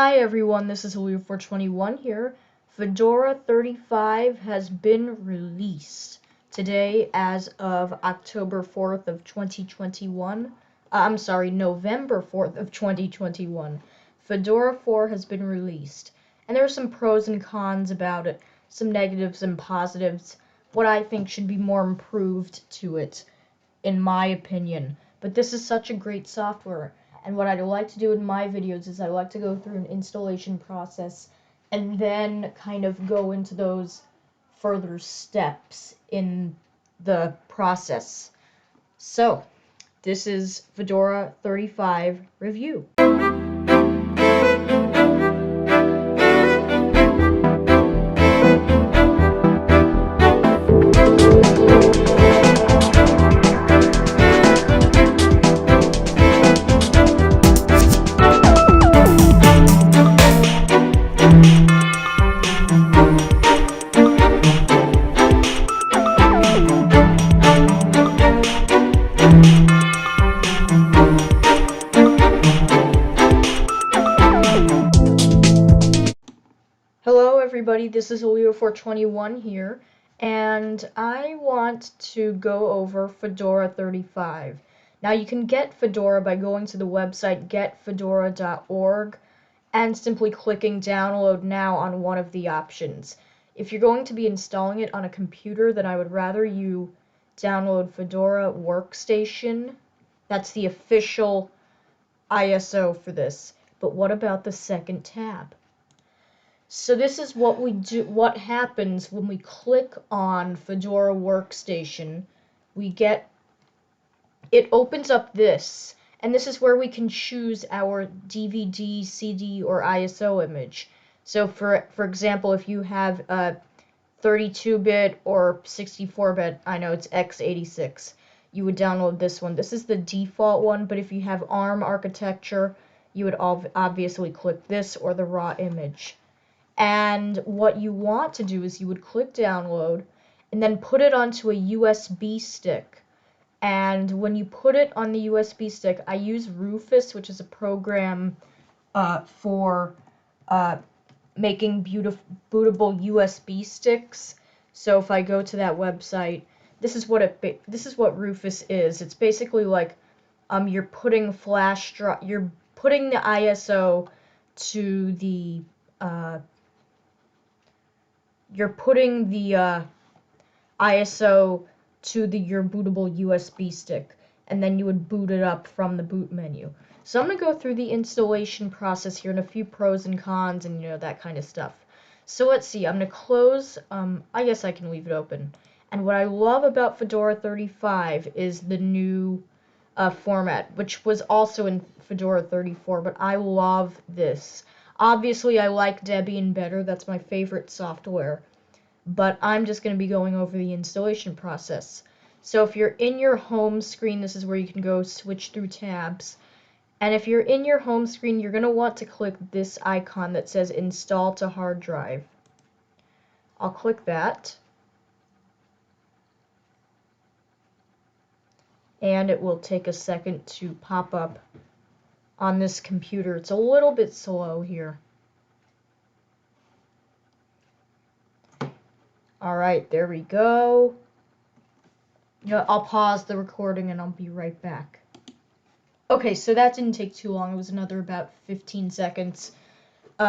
Hi everyone, this is Julio421 here. Fedora 35 has been released today as of October 4th of 2021. I'm sorry, November 4th of 2021. Fedora 4 has been released, and there are some pros and cons about it, some negatives and positives, what I think should be more improved to it, in my opinion. But this is such a great software. And what I'd like to do in my videos is I'd like to go through an installation process and then kind of go into those further steps in the process. So, this is Fedora 35 review. Hello everybody, this is Julio421 here, and I want to go over Fedora 35. Now you can get Fedora by going to the website getfedora.org and simply clicking download now on one of the options. If you're going to be installing it on a computer, then I would rather you download Fedora Workstation. That's the official ISO for this. But what about the second tab? So this is what we do, what happens when we click on Fedora Workstation. It opens up this, and this is where we can choose our DVD, CD, or ISO image. So for example, if you have a 32-bit or 64-bit, I know it's x86, you would download this one. This is the default one, but if you have ARM architecture, you would obviously click this or the raw image. And what you want to do is you would click download and then put it onto a USB stick. And when you put it on the USB stick, I use Rufus, which is a program for making bootable USB sticks. So if I go to that website, this is what Rufus is. It's basically like you're putting you're putting the ISO to the you're putting the ISO to your bootable USB stick, and then you would boot it up from the boot menu. So I'm going to go through the installation process here and a few pros and cons and that kind of stuff. So let's see, I'm going to close, I guess I can leave it open. And what I love about Fedora 35 is the new format, which was also in Fedora 34, but I love this. Obviously, I like Debian better. That's my favorite software. But I'm just going to be going over the installation process. So if you're in your home screen, this is where you can go switch through tabs. And if you're in your home screen, you're going to want to click this icon that says Install to Hard Drive. I'll click that. And it will take a second to pop up on this computer. It's a little bit slow here. Alright, there we go. I'll pause the recording and I'll be right back. Okay, so that didn't take too long. It was another about 15 seconds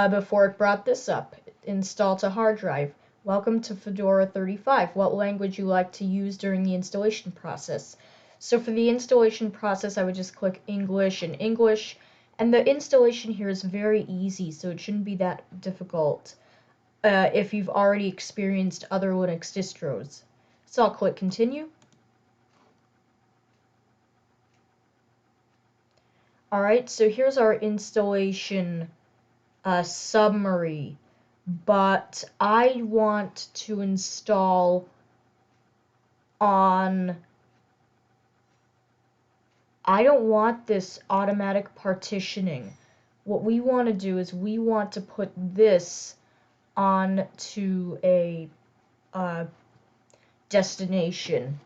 before it brought this up. Install to hard drive. Welcome to Fedora 35. What language you like to use during the installation process? So for the installation process, I would just click English and English. And the installation here is very easy, so it shouldn't be that difficult if you've already experienced other Linux distros. So I'll click Continue. Alright, so here's our installation summary, but I want to install on... I don't want this automatic partitioning. What we want to do is we want to put this onto a destination.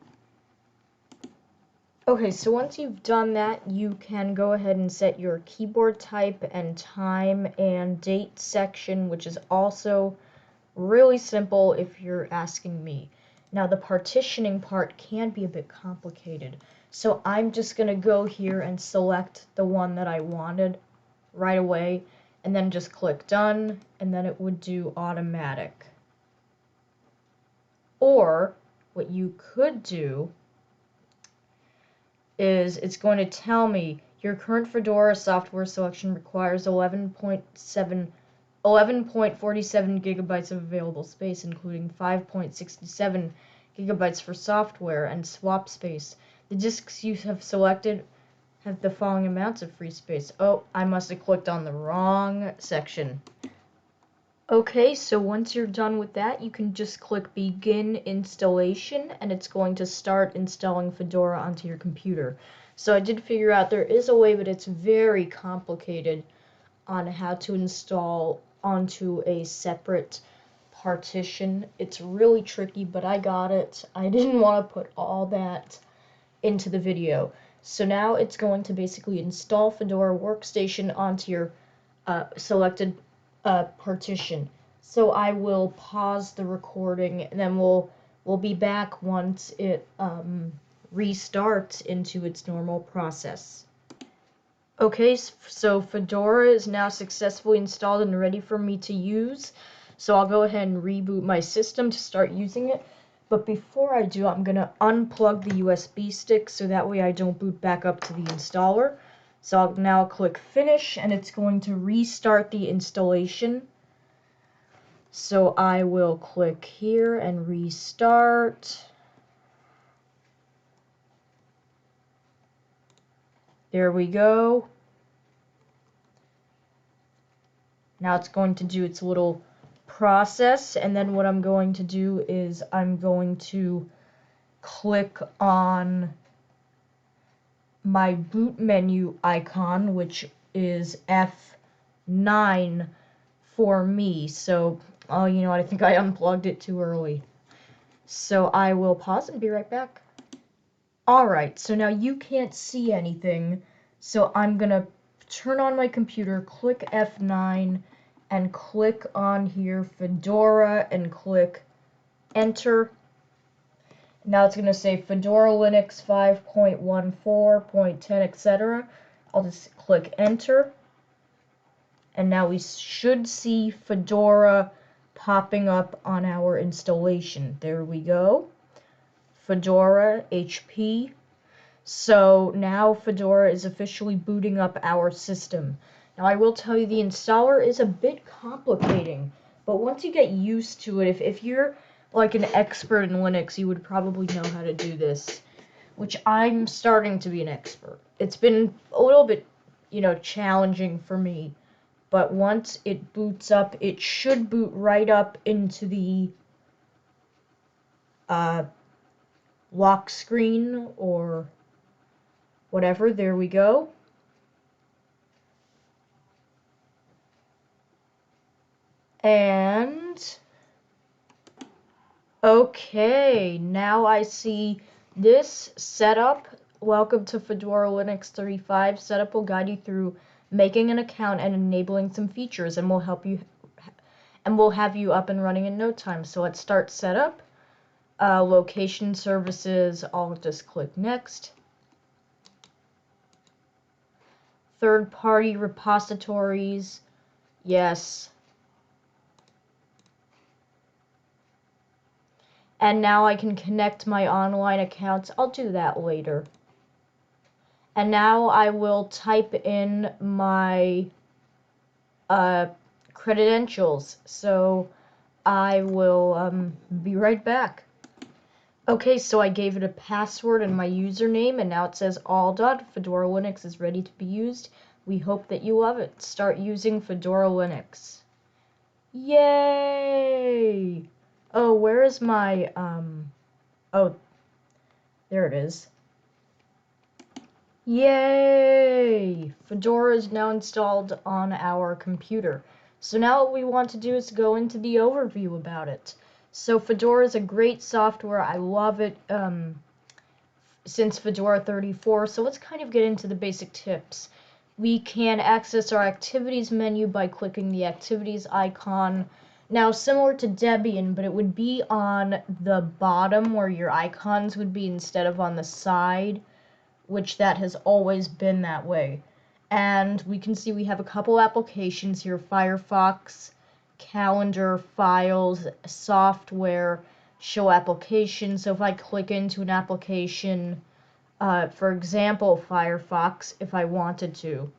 Okay, so once you've done that, you can go ahead and set your keyboard type and time and date section, which is also really simple if you're asking me. Now, the partitioning part can be a bit complicated, so I'm just going to go here and select the one that I wanted right away, and then just click done, and then it would do automatic. Or what you could do is it's going to tell me your current Fedora software selection requires 11.47 gigabytes of available space, including 5.67 gigabytes for software and swap space. The disks you have selected have the following amounts of free space. Oh, I must have clicked on the wrong section. Okay, so once you're done with that, you can just click Begin Installation, and it's going to start installing Fedora onto your computer. So I did figure out there is a way, but it's very complicated on how to install onto a separate partition. It's really tricky, but I got it. I didn't want to put all that into the video. So now it's going to basically install Fedora Workstation onto your selected partition. So I will pause the recording, and then we'll be back once it restarts into its normal process. Okay, so Fedora is now successfully installed and ready for me to use. So I'll go ahead and reboot my system to start using it. But before I do, I'm going to unplug the USB stick so that way I don't boot back up to the installer. So I'll now click Finish, and it's going to restart the installation. So I will click here and restart. There we go. Now it's going to do its little process, and then what I'm going to do is I'm going to click on my boot menu icon, which is F9 for me. So, oh, you know what, I think I unplugged it too early. So I will pause and be right back. Alright, so now you can't see anything, so I'm gonna turn on my computer, click F9, and click on here Fedora, and click Enter. Now it's going to say Fedora Linux 5.14.10, etc. I'll just click Enter. And now we should see Fedora popping up on our installation. There we go. Fedora HP. So now Fedora is officially booting up our system. Now I will tell you the installer is a bit complicating, but once you get used to it, if you're like an expert in Linux, you would probably know how to do this, which I'm starting to be an expert. It's been a little bit, challenging for me, but once it boots up, it should boot right up into the lock screen or whatever. There we go. And okay, now I see this setup. Welcome to Fedora Linux 35. Setup will guide you through making an account and enabling some features, and we'll have you up and running in no time. So let's start setup. Location services, I'll just click next. Third-party repositories, yes. And now I can connect my online accounts. I'll do that later. And now I will type in my credentials. So I will be right back. Okay, so I gave it a password and my username, and now it says all done. Fedora Linux is ready to be used. We hope that you love it. Start using Fedora Linux. Yay! Oh, where is my, oh, there it is. Yay! Fedora is now installed on our computer. So now what we want to do is go into the overview about it. So Fedora is a great software. I love it. since Fedora 34, so let's kind of get into the basic tips. We can access our activities menu by clicking the activities icon. Now, similar to Debian, but it would be on the bottom where your icons would be instead of on the side, which that has always been that way. And we can see we have a couple applications here: Firefox, Calendar, Files, Software, Show Application. So if I click into an application, for example, Firefox, if I wanted to.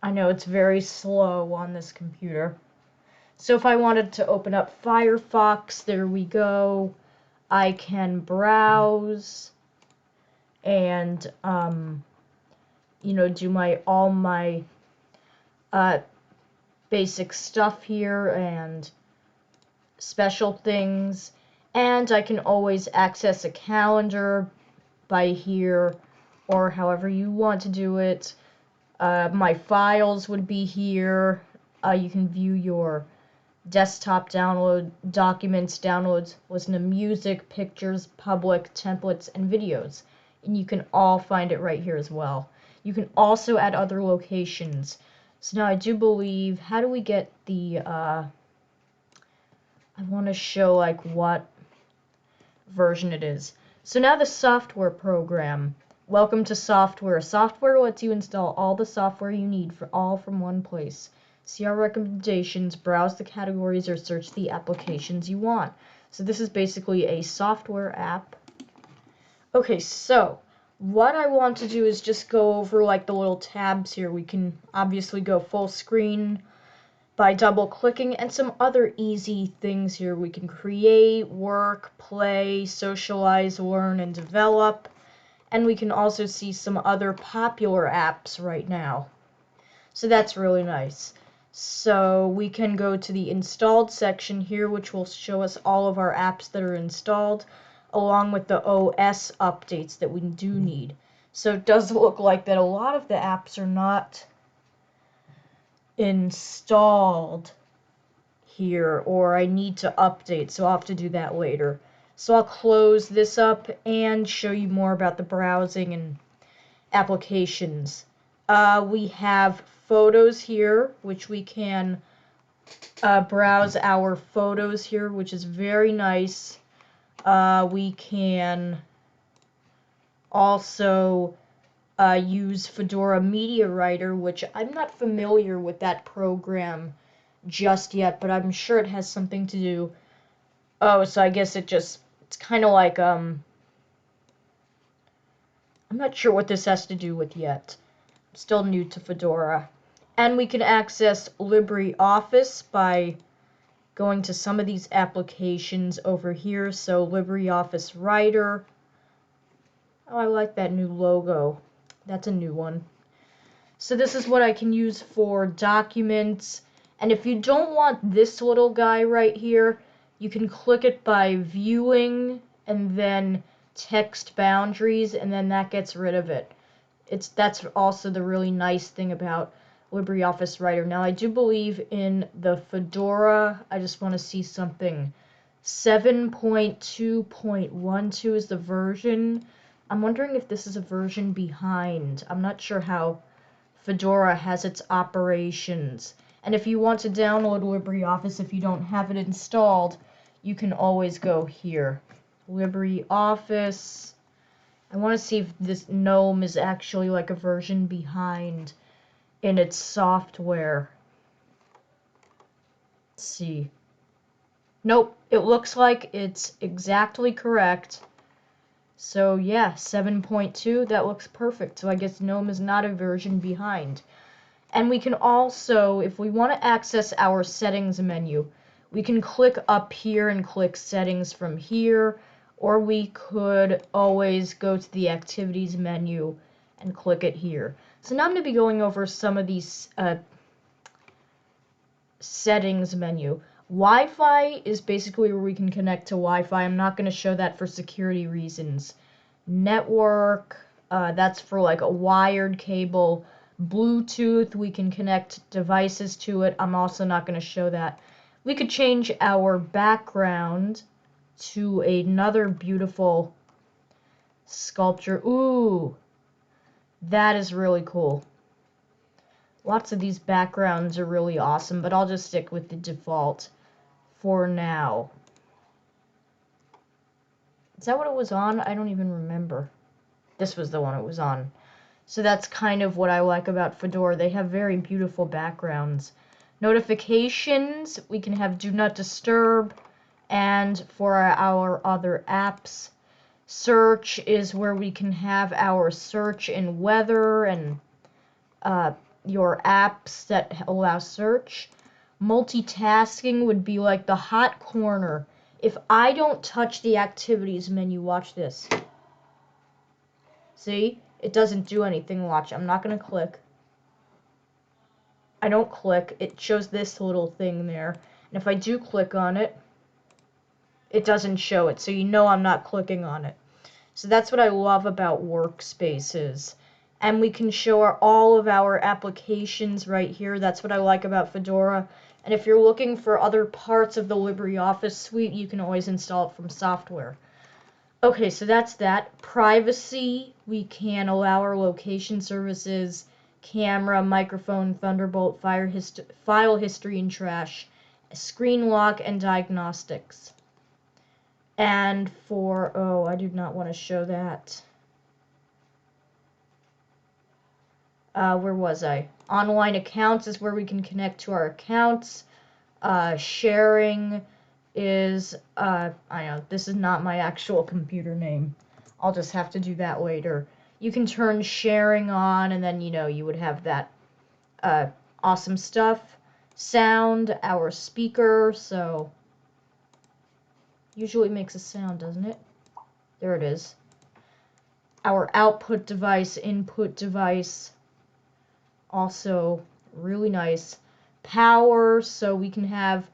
I know it's very slow on this computer. So if I wanted to open up Firefox, there we go. I can browse and, do all my basic stuff here and special things. And I can always access a calendar by here, or however you want to do it. My files would be here. You can view your desktop download, documents, downloads, listen to music, pictures, public, templates, and videos. And you can all find it right here as well. You can also add other locations. So now I do believe, how do we get the, I want to show like what version it is. So now the software program. Welcome to software. Software lets you install all the software you need for all from one place. See our recommendations, browse the categories, or search the applications you want. So this is basically a software app. Okay, so what I want to do is just go over like the little tabs here. We can obviously go full screen by double clicking, and some other easy things here. We can create, work, play, socialize, learn, and develop. And we can also see some other popular apps right now. So that's really nice. So we can go to the installed section here, which will show us all of our apps that are installed, along with the OS updates that we do need. So it does look like that a lot of the apps are not installed here, or I need to update, so I'll have to do that later. So I'll close this up and show you more about the browsing and applications. We have photos here, which we can browse our photos here, which is very nice. We can also use Fedora Media Writer, which I'm not familiar with that program just yet, but I'm sure it has something to do. Oh, so I guess it's kind of like, I'm not sure what this has to do with yet. I'm still new to Fedora. And we can access LibreOffice by going to some of these applications over here. So LibreOffice Writer. Oh, I like that new logo. That's a new one. So this is what I can use for documents. And if you don't want this little guy right here, you can click it by viewing and then text boundaries, and then that gets rid of it. That's also the really nice thing about LibreOffice Writer. Now I do believe in the Fedora, I just want to see something. 7.2.12 is the version. I'm wondering if this is a version behind. I'm not sure how Fedora has its operations. And if you want to download LibreOffice, if you don't have it installed, you can always go here. LibreOffice. I want to see if this Gnome is actually like a version behind in its software. Let's see. Nope, it looks like it's exactly correct. So yeah, 7.2, that looks perfect. So I guess Gnome is not a version behind. And we can also, if we want to access our settings menu, we can click up here and click settings from here, or we could always go to the activities menu and click it here. So now I'm going to be going over some of these settings menu. Wi-Fi is basically where we can connect to Wi-Fi. I'm not going to show that for security reasons. Network, that's for like a wired cable. Bluetooth, we can connect devices to it. I'm also not going to show that. We could change our background. to another beautiful sculpture. Ooh, that is really cool. Lots of these backgrounds are really awesome, but I'll just stick with the default for now. Is that what it was on? I don't even remember. This was the one it was on. So that's kind of what I like about Fedora. They have very beautiful backgrounds. Notifications, we can have Do Not Disturb, and for our other apps. Search is where we can have our search in weather and your apps that allow search. Multitasking would be like the hot corner. If I don't touch the activities menu, watch this. See? It doesn't do anything. Watch. I'm not going to click. I don't click. It shows this little thing there. And if I do click on it, it doesn't show it. So you know I'm not clicking on it. So that's what I love about Workspaces. And we can show all of our applications right here. That's what I like about Fedora. And if you're looking for other parts of the LibreOffice suite, you can always install it from software. Okay, so that's that. Privacy, we can allow our location services, camera, microphone, Thunderbolt, file history and trash, screen lock, and diagnostics. And for, oh, I do not want to show that. Where was I? Online accounts is where we can connect to our accounts. Sharing is, I know, this is not my actual computer name. I'll just have to do that later. You can turn sharing on, and then, you know, you would have that awesome stuff. Sound, our speaker, so usually makes a sound, doesn't it? There it is. Our output device, input device, also really nice. Power, so we can have,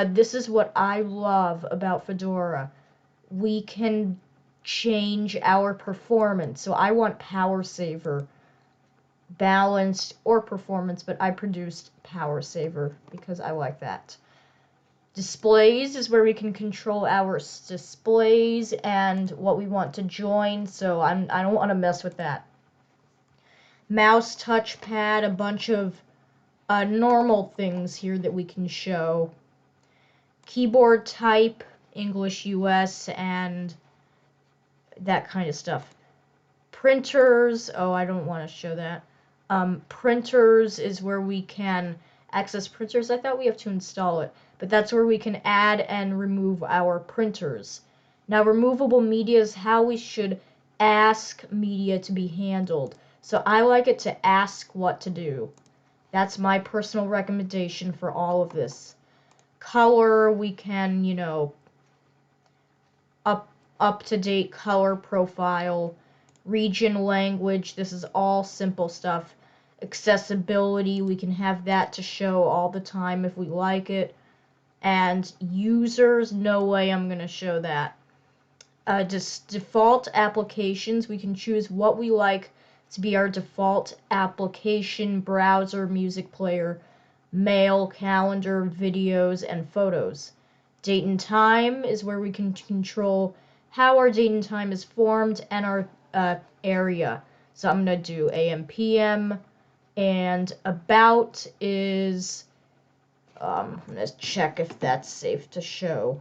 this is what I love about Fedora. We can change our performance. So I want power saver, balanced, or performance, but I produced power saver because I like that. Displays is where we can control our displays and what we want to join, so I don't want to mess with that. Mouse, touchpad, a bunch of normal things here that we can show. Keyboard type, English US, and that kind of stuff. Printers, oh, I don't want to show that. Printers is where we can access printers. I thought we have to install it, but that's where we can add and remove our printers. Now, removable media is how we should ask media to be handled. So I like it to ask what to do. That's my personal recommendation for all of this. Color, we can, you know, up-to-date color profile. Region, language, this is all simple stuff. Accessibility, we can have that to show all the time if we like it. And users, no way I'm going to show that. Just default applications, we can choose what we like to be our default application, browser, music player, mail, calendar, videos, and photos. Date and time is where we can control how our date and time is formed and our area. So I'm going to do AM, PM, and about is, I'm going to check if that's safe to show.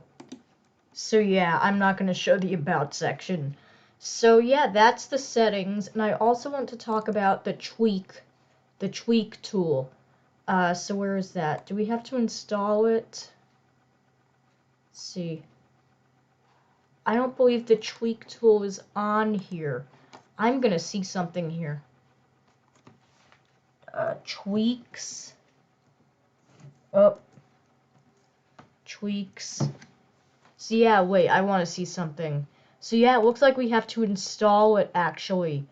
So yeah, I'm not going to show the about section. So yeah, that's the settings, and I also want to talk about the tweak tool. So where is that? Do we have to install it? Let's see. I don't believe the tweak tool is on here. I'm going to see something here. Tweaks. Oh. Tweaks. So yeah, wait, I want to see something. So yeah, it looks like we have to install it actually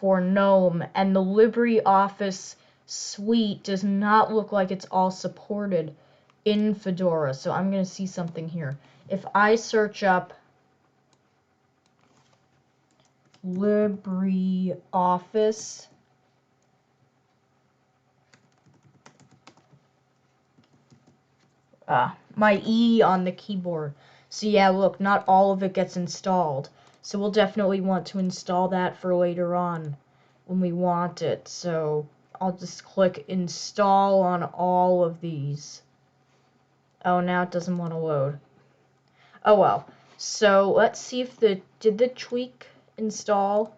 for GNOME, and the LibreOffice suite does not look like it's all supported in Fedora. So I'm going to see something here. If I search up LibreOffice, my E on the keyboard. So yeah, look, not all of it gets installed. So we'll definitely want to install that for later on when we want it. So I'll just click install on all of these. Oh, now it doesn't want to load. Oh well. So let's see if did the tweak install?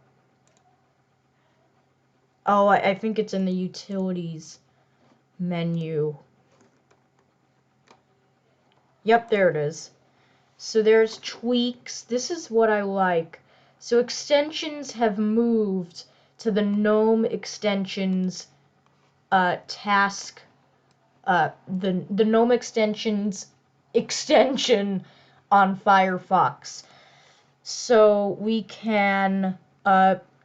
Oh, I think it's in the utilities menu. Yep, there it is. So there's tweaks. This is what I like. So extensions have moved to the Gnome Extensions task. The Gnome Extensions extension on Firefox. So we can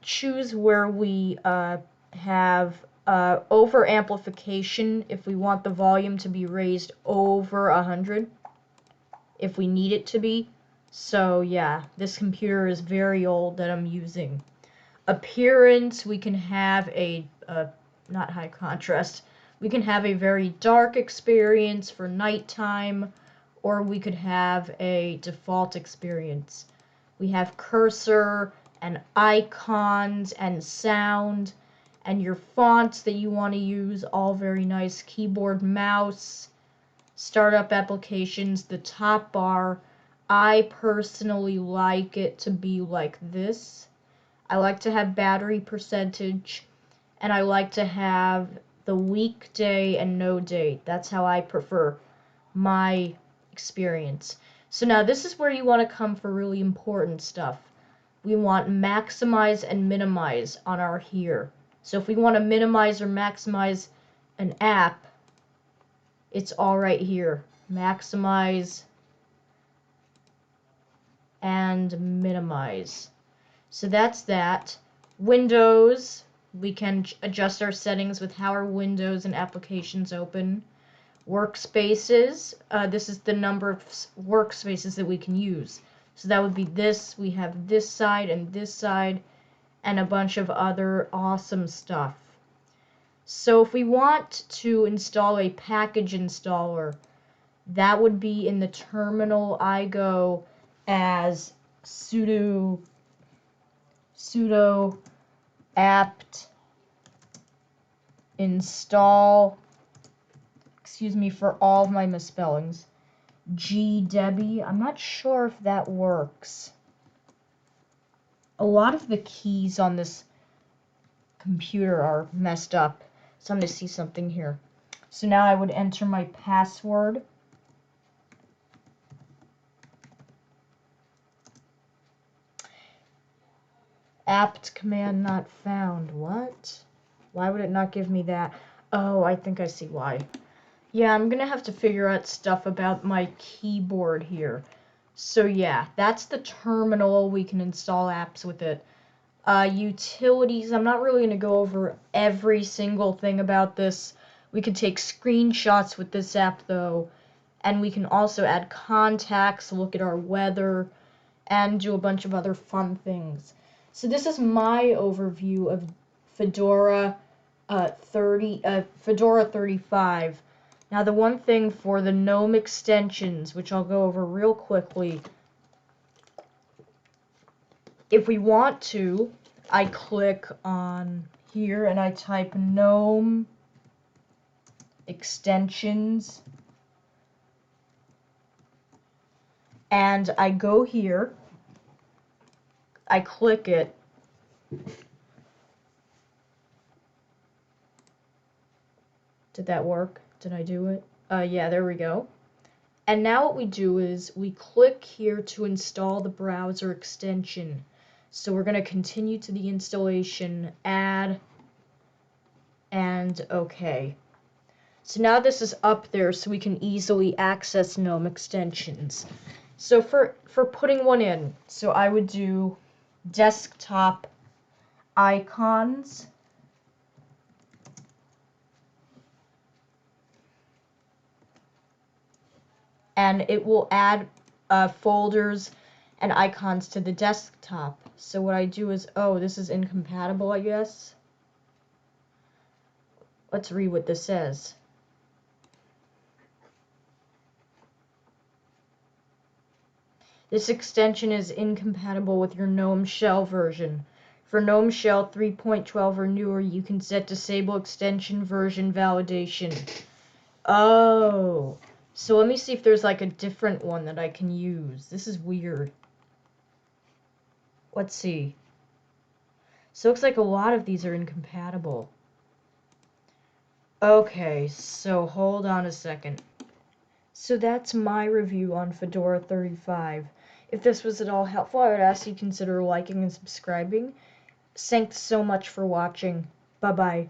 choose where we have over amplification if we want the volume to be raised over 100. If we need it to be. So yeah, this computer is very old that I'm using. Appearance, we can have a not high contrast. We can have a very dark experience for nighttime, or we could have a default experience. We have cursor and icons and sound and your fonts that you want to use, all very nice. Keyboard, mouse, startup applications, the top bar. I personally like it to be like this. I like to have battery percentage, and I like to have the weekday and no date. That's how I prefer my experience. So now this is where you want to come for really important stuff. We want maximize and minimize on our here. So if we want to minimize or maximize an app, it's all right here. Maximize and minimize. So that's that. Windows, we can adjust our settings with how our windows and applications open. Workspaces, this is the number of workspaces that we can use. So that would be this, we have this side, and a bunch of other awesome stuff. So if we want to install a package installer, that would be in the terminal. I go as sudo apt install, excuse me for all of my misspellings, gdebi. I'm not sure if that works. A lot of the keys on this computer are messed up, so I'm going to see something here. So now I would enter my password. Apt command not found. What? Why would it not give me that? Oh, I think I see why. Yeah, I'm gonna have to figure out stuff about my keyboard here. So yeah, that's the terminal. We can install apps with it. Utilities, I'm not really gonna go over every single thing about this. We can take screenshots with this app though, and we can also add contacts, look at our weather, and do a bunch of other fun things. So this is my overview of Fedora Fedora 35. Now the one thing for the Gnome extensions, which I'll go over real quickly, if we want to, I click on here and I type Gnome Extensions, and I go here, I click it, did that work? Did I do it? Yeah, there we go. And now what we do is we click here to install the browser extension. So we're going to continue to the installation, add, and OK. So now this is up there so we can easily access Gnome extensions. So for putting one in, so I would do desktop icons, and it will add folders and icons to the desktop. So what I do is, oh, this is incompatible, I guess. Let's read what this says. This extension is incompatible with your GNOME Shell version. For GNOME Shell 3.12 or newer, you can set disable extension version validation. Oh, so let me see if there's like a different one that I can use. This is weird. Let's see. So it looks like a lot of these are incompatible. Okay, so hold on a second. So that's my review on Fedora 35. If this was at all helpful, I would ask you to consider liking and subscribing. Thanks so much for watching. Bye-bye.